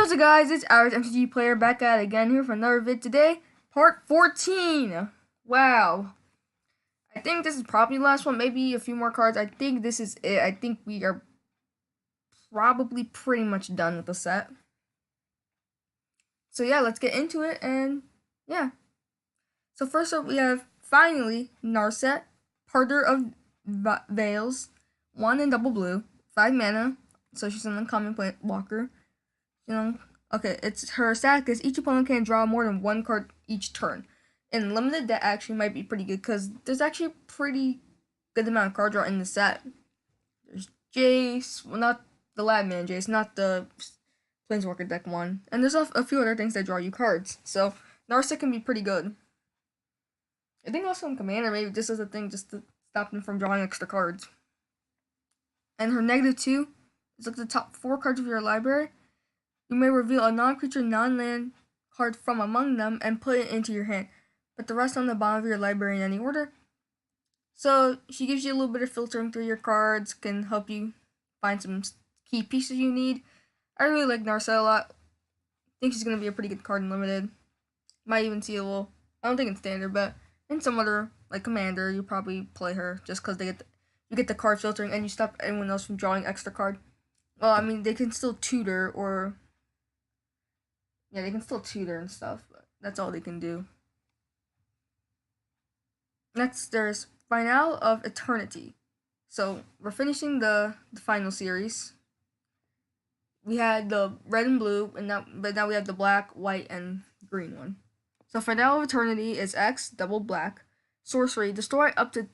What's up guys, it's Alex MCG Player back at it again here for another vid today. Part 14. Wow. I think this is probably the last one, maybe a few more cards. I think this is it. I think we are probably pretty much done with the set. So yeah, let's get into it and yeah. So first up we have finally Narset, Parter of Veils, 1 in double blue, 5 mana, so she's an uncommon plant walker. Okay, it's her stat is each opponent can draw more than one card each turn. In limited, that actually might be pretty good because there's actually a pretty good amount of card draw in the set. There's Jace, well, not the Ladman Jace, not the Planeswalker deck one, and there's a few other things that draw you cards. So Narset can be pretty good. I think also in Commander maybe just as a thing just to stop them from drawing extra cards. And her -2 is look at the top 4 cards of your library. You may reveal a non-creature, non-land card from among them and put it into your hand, but the rest on the bottom of your library in any order. So she gives you a little bit of filtering through your cards, can help you find some key pieces you need. I really like Narset a lot. I think she's going to be a pretty good card in Limited. Might even see a little, I don't think it's Standard, but in some other, like Commander, you probably play her just because you get the card filtering and you stop anyone else from drawing extra card. Well, I mean, they can still tutor or... Yeah, they can still tutor and stuff, but that's all they can do. Next, there's Finale of Eternity. So, we're finishing the final series. We had the red and blue, but now we have the black, white, and green one. So, Finale of Eternity is X, double black. Sorcery, destroy up to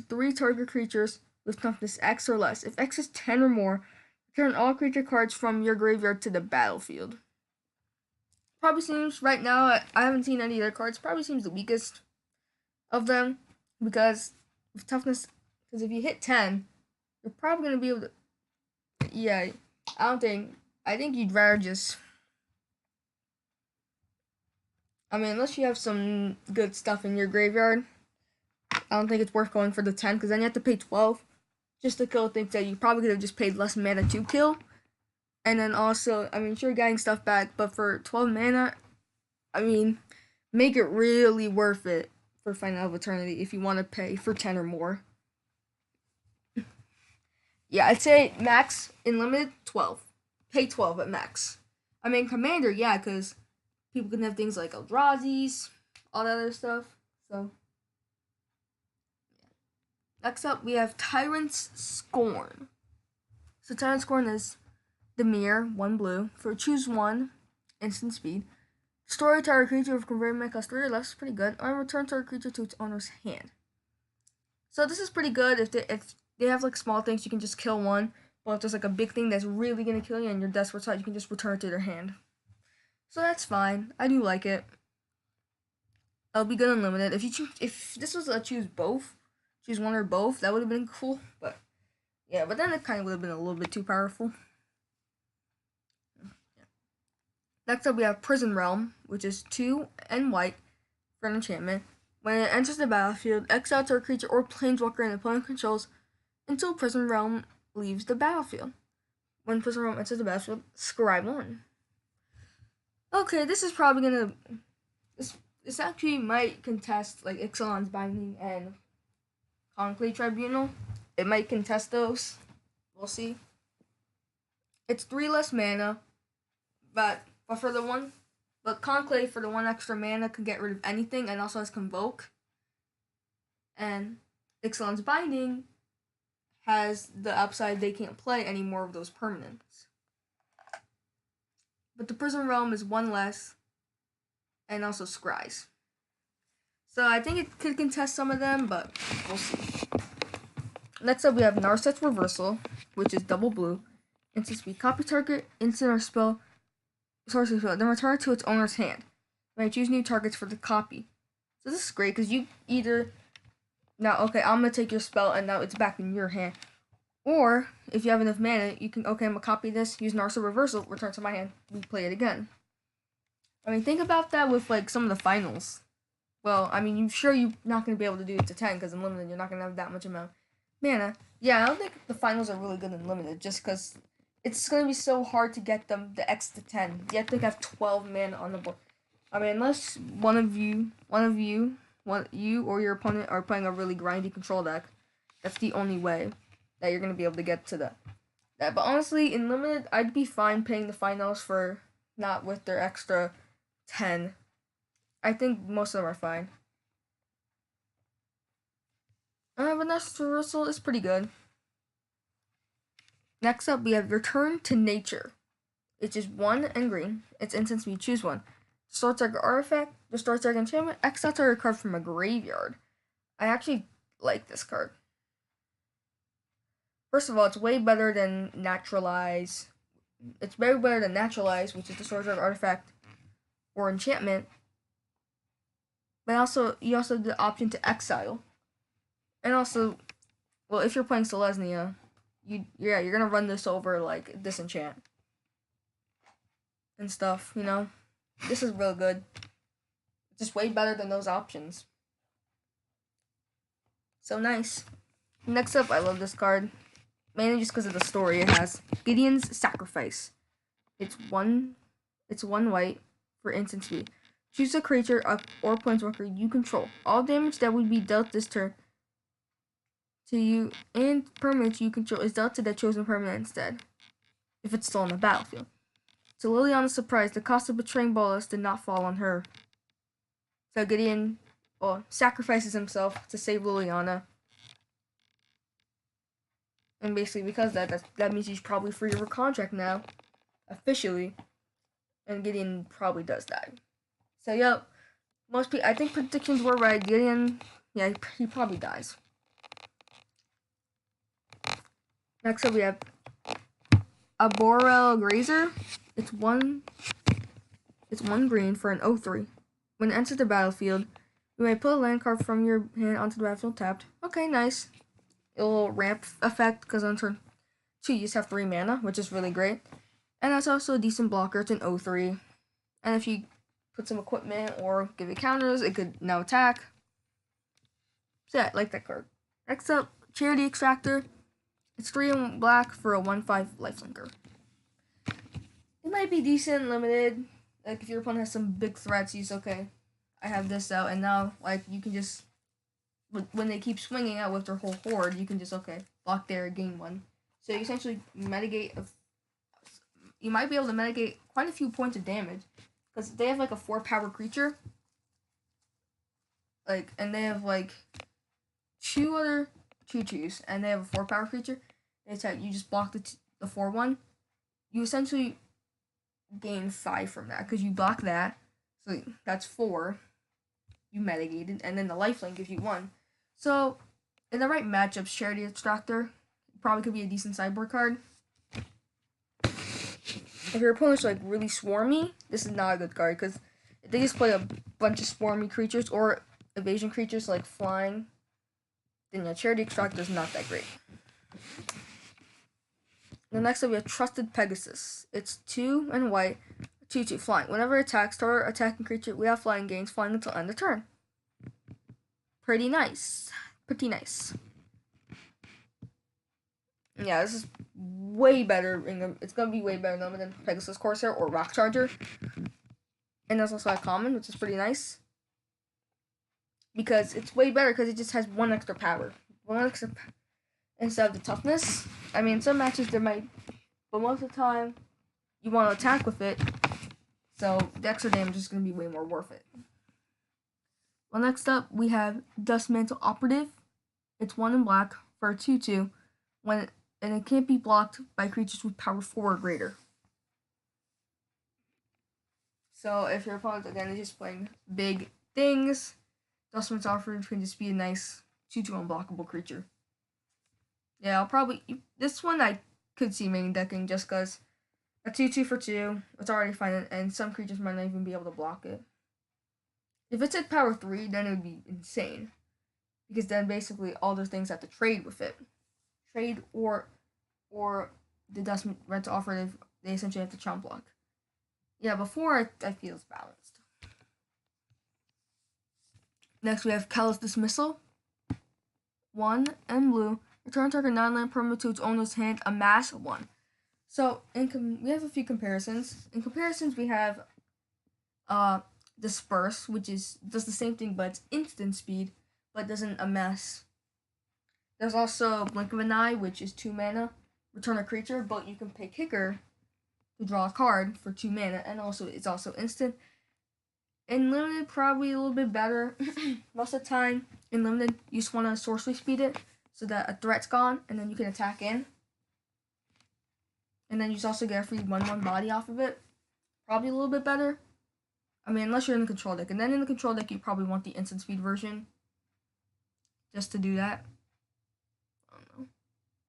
3 target creatures with toughness X or less. If X is 10 or more, return all creature cards from your graveyard to the battlefield. Probably seems right now, I haven't seen any other cards, probably seems the weakest of them because with toughness, because if you hit 10, you're probably going to be able to, yeah, I think you'd rather just, I mean, unless you have some good stuff in your graveyard, I don't think it's worth going for the 10 because then you have to pay 12 just to kill things that you probably could have just paid less mana to kill. And then also, I mean, sure, getting stuff back, but for 12 mana, I mean, make it really worth it for Finale of Eternity if you want to pay for 10 or more. Yeah, I'd say max in Limited, 12. Pay 12 at max. I mean, Commander, yeah, because people can have things like Eldrazi's, all that other stuff. So, next up, we have Tyrant's Scorn. So, Tyrant's Scorn is Dimir, 1 blue, for choose 1, instant speed. Destroy a target creature with converted mana cost 3 or less, pretty good, or return target creature to its owner's hand. So this is pretty good if they have like small things you can just kill one, but if there's like a big thing that's really gonna kill you and you're desperate side, you can just return it to their hand. So that's fine. I do like it. It'll be good unlimited. If this was a choose one or both, that would have been cool. But yeah, but then it kind of would have been a little bit too powerful. Next up, we have Prison Realm, which is 2 and white for an enchantment. When it enters the battlefield, exile target creature or planeswalker an opponent controls until Prison Realm leaves the battlefield. When Prison Realm enters the battlefield, scry 1. Okay, this is probably gonna... This actually might contest, like, Ixalan's Binding and Conclave Tribunal. It might contest those. We'll see. It's 3 less mana, but Conclave for the 1 extra mana can get rid of anything and also has Convoke. And Ixalan's Binding has the upside they can't play any more of those permanents. But the Prison Realm is 1 less and also scries. So I think it could contest some of them, but we'll see. Next up we have Narset's Reversal, which is double blue. Instant speed. Copy target, instant or spell, sorcery spell, then return it to its owner's hand. You may choose new targets for the copy. So this is great because you either now okay, I'm gonna take your spell and now it's back in your hand. Or if you have enough mana, you can I'm gonna copy this, use Narset Reversal, return to my hand, replay it again. I mean, think about that with like some of the finals. Well, I mean, you're not gonna be able to do it to 10 because in Limited you're not gonna have that much amount of mana. Yeah, I don't think the finals are really good in Limited just because it's gonna be so hard to get them the X to 10. You have to have 12 men on the board. I mean, unless you or your opponent are playing a really grindy control deck, that's the only way that you're gonna be able to get to that. But honestly, in limited, I'd be fine paying the finals for not with their extra 10. I think most of them are fine. Vanessa Russell is pretty good. Next up, we have Return to Nature. It's just 1 and green. It's instant speed. Choose one. Start target artifact. Restore target enchantment. Exile target card from a graveyard. I actually like this card. First of all, it's way better than Naturalize. It's way better than Naturalize, which is the Sword Target Artifact or Enchantment. But also, you also have the option to exile. And also, well, if you're playing Selesnya, you're gonna run this over like Disenchant and stuff. You know, this is real good. It's just way better than those options. So nice. Next up, I love this card, mainly just because of the story it has. Gideon's Sacrifice. It's one white for instant speed. Choose a creature or planeswalker you control. All damage that would be dealt this turn to you and permanents you control is dealt to that chosen permanent instead, if it's still on the battlefield. To Liliana's surprise, the cost of betraying Bolas did not fall on her. So Gideon, sacrifices himself to save Liliana. And basically, because that means he's probably free of her contract now, officially. And Gideon probably does die. So, yeah, most people, I think predictions were right. Gideon, yeah, he probably dies. Next up, we have Arboreal Grazer. It's one green for an 0/3. When it enters the battlefield, you may put a land card from your hand onto the battlefield tapped. Okay, nice. It'll ramp effect because on turn 2 you just have 3 mana, which is really great. And that's also a decent blocker. It's an 0/3. And if you put some equipment or give it counters, it could now attack. So yeah, I like that card. Next up, Charity Extractor. It's 3 and black for a 1/5 lifelinker. It might be decent limited. Like if your opponent has some big threats, you say, okay, I have this out, and now like you can just when they keep swinging out with their whole horde, you can just block there, gain 1. So you essentially mitigate. You might be able to mitigate quite a few points of damage because they have like a 4-power creature. And they have like 2 other 2/2s, and they have a 4-power creature. They attack. You just block the 4/1. You essentially gain 5 from that because you block that. So that's 4. You mitigated, and then the lifelink gives you 1. So in the right matchups, Charity Extractor probably could be a decent sideboard card. If your opponent's like really swarmy, this is not a good card because if they just play a bunch of swarmy creatures or evasion creatures like flying, then yeah, Charity Extractor is not that great. The next up we have Trusted Pegasus. It's 2 and white, 2/2 flying. Whenever it attacks, target attacking creature without flying gains flying until end of turn. Pretty nice. Yeah, this is way better. It's gonna be way better than Pegasus Corsair or Rock Charger. And that's also a common, which is pretty nice. Because it's way better because it just has 1 extra power. 1 extra instead of the toughness. I mean, some matches there might, but most of the time, you want to attack with it. So the extra damage is going to be way more worth it. Well, next up, we have Dustmantle Operative. It's 1 in black for a 2/2, and it can't be blocked by creatures with power 4 or greater. So if your opponent, again, is just playing big things, Dustmantle Operative can just be a nice 2/2 unblockable creature. Yeah, this one I could see main decking just because a 2/2 for 2, it's already fine, and some creatures might not even be able to block it. If it's at power 3, then it would be insane. Because then basically all those things have to trade with it. Trade or the Dustmantle Operative, they essentially have to chump block. Yeah, before I feel it's balanced. Next we have Callous Dismissal. 1 and blue. Return target non-land permanent to its owner's hand, amass 1. So we have a few comparisons. In comparisons, we have Disperse, which does the same thing, but it's instant speed, but doesn't amass. There's also Blink of an Eye, which is 2 mana, return a creature, but you can pay Kicker to draw a card for 2 mana, and also it's also instant. In limited, probably a little bit better. Most of the time, in limited, you just want to sorcery speed it so that a threat's gone, and then you can attack in. And then you just also get a free 1/1 body off of it. Probably a little bit better. I mean, unless you're in the control deck. And then in the control deck, you probably want the instant speed version. Just to do that. I don't know.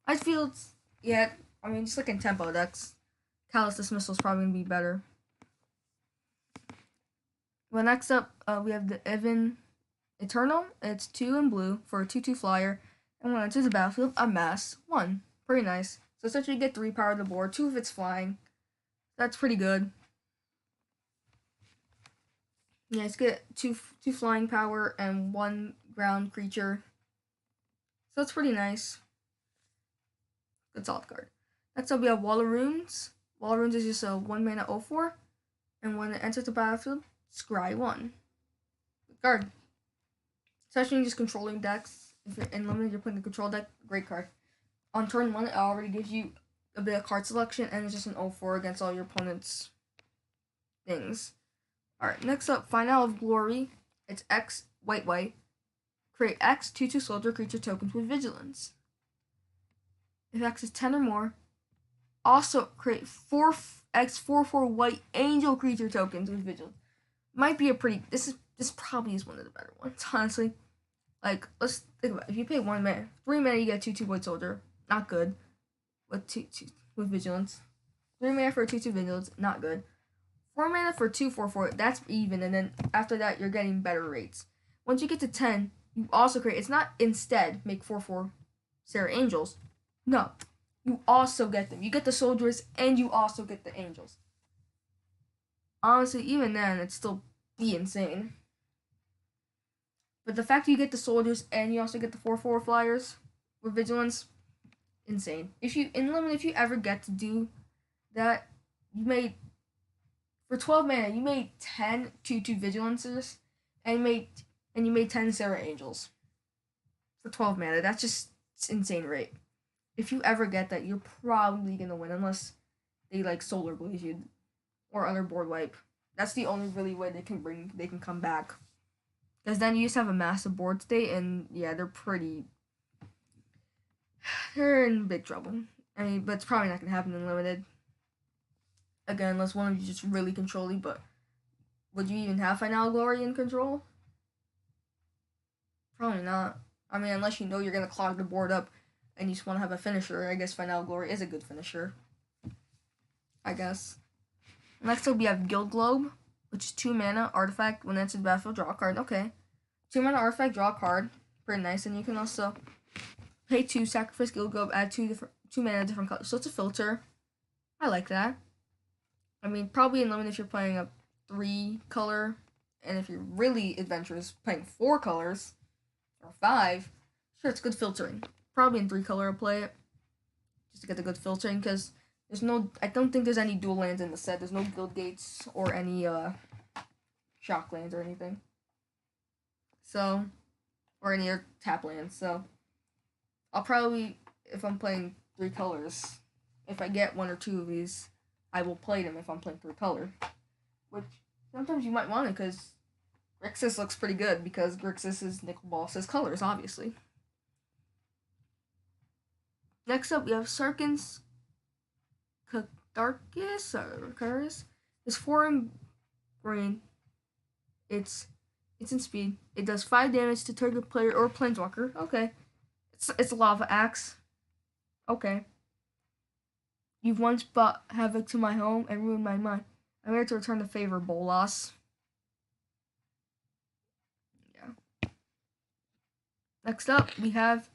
I feel it's, yeah, I mean, just like in tempo decks, Callous Dismissal is probably going to be better. Well, next up, we have the Evan Eternal. It's 2 in blue for a 2/2 flyer. And when it enters the battlefield, amass 1. Pretty nice. So essentially you get 3 power on the board, 2 if it's flying. That's pretty good. Yeah, it's get two flying power and 1 ground creature. So that's pretty nice. Good solid card. Next up we have Wall of Runes. Wall of Runes is just a 1 mana 0/4. And when it enters the battlefield, scry 1. Good card. Especially in just controlling decks. If you're in limited, you're putting the control deck, great card. On turn 1, it already gives you a bit of card selection, and it's just an 0/4 against all your opponent's things. Alright, next up, Final of Glory. It's X, white. Create X 2/2 soldier creature tokens with vigilance. If X is 10 or more, also create 4 X 4/4 white angel creature tokens with vigilance. Might be a pretty, this probably is one of the better ones, honestly. Like, let's think about it. If you pay 1 mana, 3 mana, you get 2/2 white soldier. Not good. With vigilance. 3 mana for a 2/2 vigilance, not good. 4 mana for 2 4/4, that's even, and then after that you're getting better rates. Once you get to 10, you also create, it's not instead make 4/4 Serra Angels. No. You also get them. You get the soldiers and you also get the angels. Honestly, even then it'd still be insane. But the fact that you get the soldiers and you also get the 4/4 flyers with vigilance, insane. If you ever get to do that, you made for 12 mana, you made 10 2/2 vigilances, and you made 10 Serra Angels for 12 mana. That's just insane rate. If you ever get that, you're probably gonna win unless they like Solar Blaze you or other board wipe. That's the only really way they can come back. Because then you just have a massive board state, and yeah, they're in big trouble. I mean, but it's probably not gonna happen in limited. Again, unless one of you just really controlling, but would you even have Final Glory in control? Probably not. I mean, unless you know you're gonna clog the board up and you just want to have a finisher. I guess Final Glory is a good finisher. I guess. Next up, we have Guild Globe, which is 2 mana artifact. When it enters the battlefield, draw a card. Okay. 2 mana artifact, draw a card. Pretty nice. And you can also pay 2, sacrifice Guild Globe, add 2 mana different colors. So it's a filter. I like that. I mean, probably in limited if you're playing a 3 color, and if you're really adventurous, playing 4 colors or 5. Sure, it's good filtering. Probably in 3 color I'll play it just to get the good filtering, because I don't think there's any dual lands in the set. There's no guild gates or any shock lands or anything. So, or any other tap lands. So, I'll probably, if I'm playing 3 colors, if I get 1 or 2 of these, I will play them if I'm playing 3 color. Which sometimes you might want it, because Grixis looks pretty good, because Grixis is Nicol Bolas's colors, obviously. Next up, we have Sarkhan's Catharsis, or Caris. It's 4 in green. It's in speed. It does 5 damage to target player or planeswalker. Okay. It's a lava axe. Okay. You've once brought havoc to my home and ruined my mind. I'm here to return the favor, Bolas. Yeah. Next up, we have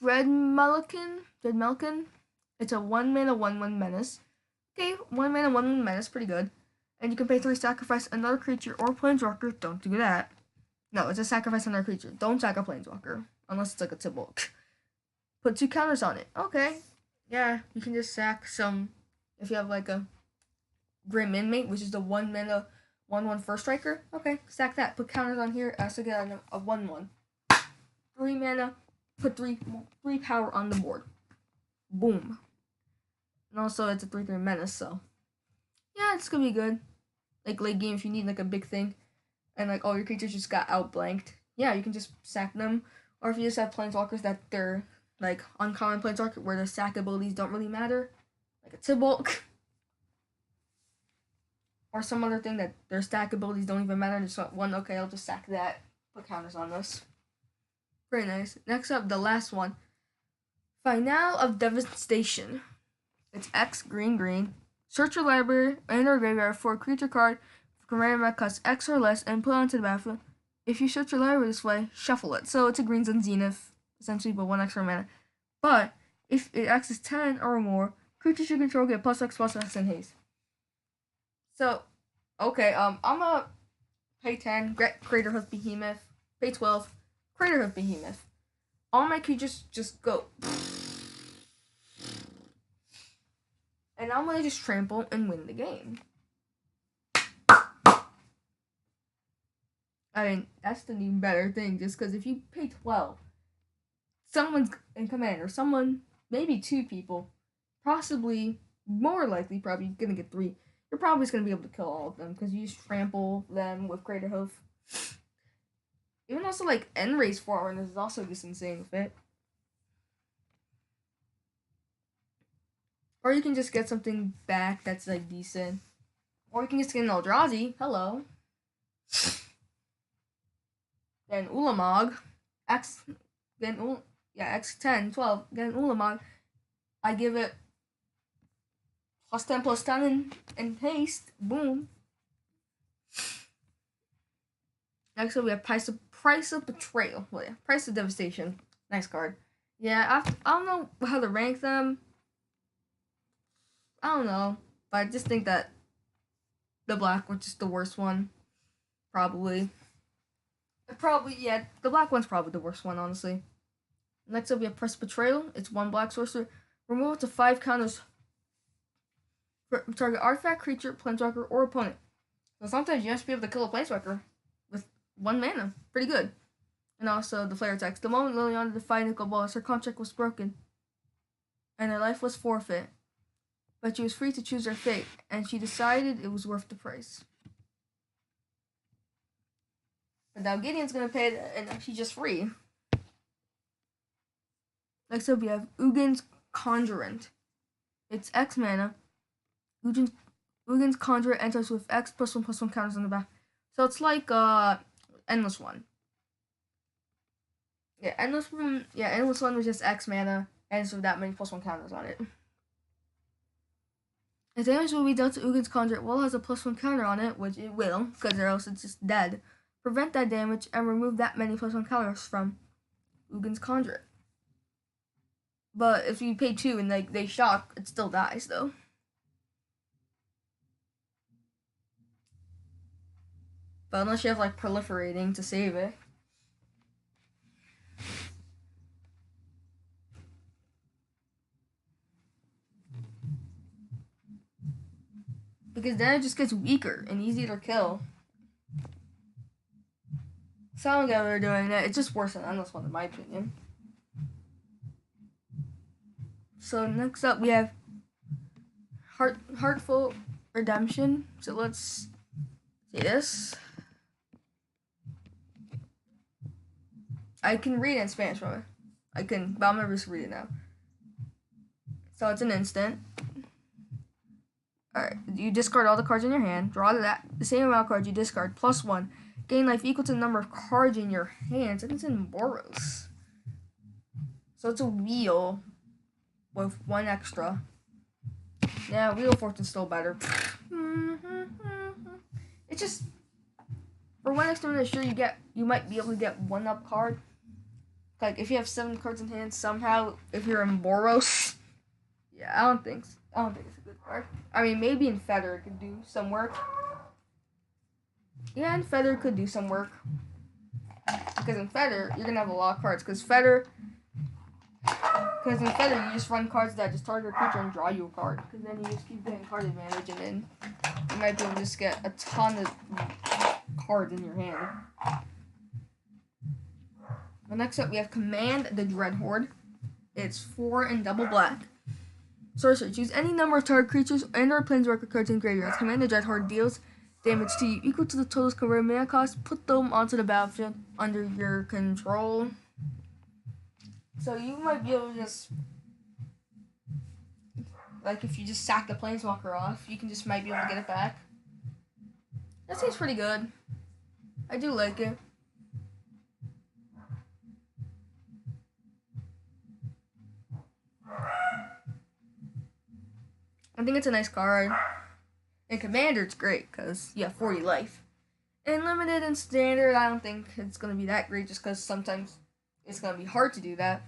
Dreadmelkin. It's a 1 mana 1/1 menace. Okay, 1 mana 1/1 menace, pretty good. And you can pay 3, sacrifice another creature or planeswalker. Don't do that. No, it's a sacrifice another creature. Don't sack a planeswalker. Unless it's like a Tibalt. Put 2 counters on it. Okay. Yeah, you can just sack some if you have like a Grim Inmate, which is the 1 mana 1/1 first striker. Okay, sack that. Put counters on here. Also get a 1/1. 3 mana. Put three power on the board. Boom. And also it's a 3/3 menace, so yeah, it's gonna be good. Like late game if you need like a big thing, and like all your creatures just got outblanked. Yeah, you can just sack them. Or if you just have planeswalkers that they're like uncommon planeswalker where the sack abilities don't really matter, like a Tibalt. Or some other thing that their stack abilities don't even matter. Just one, okay, I'll just sack that. Put counters on this. Very nice. Next up, the last one. Finale of Devastation. It's X green green. Search your library and or graveyard for a creature card from random that costs X or less and put it onto the battlefield. If you search your library this way, shuffle it. So it's a Green Sun Zenith, essentially, but 1 extra mana. But if it X is 10 or more, creatures you control get +X and haste. So, okay, I'm gonna pay 10, Craterhoof Behemoth. Pay 12, Craterhoof Behemoth. All my creatures just go. And I'm gonna just trample and win the game. I mean, that's the new better thing, just because if you pay 12, someone's in command, or someone, maybe 2 people, possibly, more likely, probably gonna get 3. You're probably just gonna be able to kill all of them, because you just trample them with Craterhoof. Even also, like, End-Raze Forerunners is also just insane with it. Or you can just get something back that's, like, decent. Or you can just get an Eldrazi. Hello. Then Ulamog. X10, 12. Get an Ulamog. I give it +10/+10 and haste. Boom. Next up, we have Price of Betrayal. Well, yeah, Price of Devastation. Nice card. Yeah, I don't know how to rank them. I don't know, but I just think that the black one's just the worst one. Probably. Yeah, the black one's probably the worst one, honestly. Next up, we have Price of Betrayal. It's 1 black sorcerer. Remove it to 5 counters for target artifact, creature, planeswalker, or opponent. So sometimes you have to be able to kill a planeswalker with 1 mana. Pretty good. And also the flare text. The moment Liliana defied Nicol Bolas, her contract was broken, and her life was forfeit. But she was free to choose her fate, and she decided it was worth the price. But now Gideon's gonna pay it, and she's just free. Next up, we have Ugin's Conjurant. It's X mana. Ugin's Conjurant enters with X +1/+1 counters on the back. So it's like Endless One. Yeah, Endless One was just X mana, and so that many +1 counters on it. The damage will be dealt to Ugin's Conjurant while it has a +1 counter on it, which it will, because or else it's just dead. Prevent that damage and remove that many +1 counters from Ugin's Conjurant. But if you pay 2 and they shock, it still dies though. But unless you have like proliferating to save it. Because then it just gets weaker and easier to kill. So I don't get what they're doing. It's just worse than Endless One in my opinion. So next up we have Heartful Redemption. So let's see this. I can read it in Spanish from it. But I'm gonna just read it now. So it's an instant. Alright, you discard all the cards in your hand. Draw the same amount of cards you discard +1. Gain life equal to the number of cards in your hands. And it's in Boros. So it's a wheel with 1 extra. Yeah, Wheel of Fortune's still better. It's just for 1 extra minute, sure you might be able to get 1-up card. Like if you have 7 cards in hand, somehow if you're in Boros, yeah, I don't think it's a good card. I mean, maybe in Feather it could do some work. Yeah, in Feather it could do some work. Because in Feather, you're gonna have a lot of cards. Because Because instead of you just run cards that just target a creature and draw you a card. Because then you just keep getting card advantage and then you might be able to just get a ton of cards in your hand. Well, next up we have Command the Dreadhorde. It's 4 and double black. Sorcerer, choose any number of target creatures and or planeswalker cards in graveyards. Command the Dreadhorde deals damage to you equal to the total converted mana cost. Put them onto the battlefield under your control. So you might be able to just, like if you just sack the planeswalker off, you can just might be able to get it back. That seems pretty good. I do like it. I think it's a nice card. In Commander, it's great because you have 40 life. In Limited and Standard, I don't think it's going to be that great just because sometimes it's going to be hard to do that.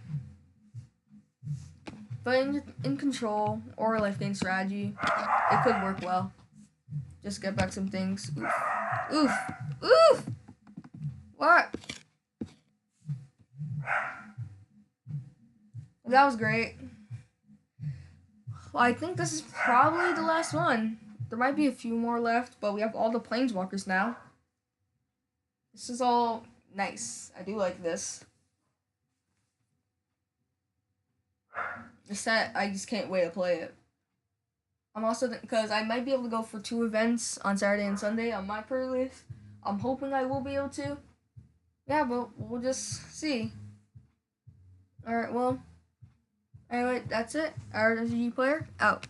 But in Control or Life Gain Strategy, it could work well. Just get back some things. Oof. Oof. Oof! What? That was great. Well, I think this is probably the last one. There might be a few more left, but we have all the planeswalkers now. This is all nice. I do like this. The set, I just can't wait to play it. I'm also, because I might be able to go for 2 events on Saturday and Sunday on my playlist. I'm hoping I will be able to. Yeah, but we'll just see. Alright, well. Anyway, that's it. RSG Player, out.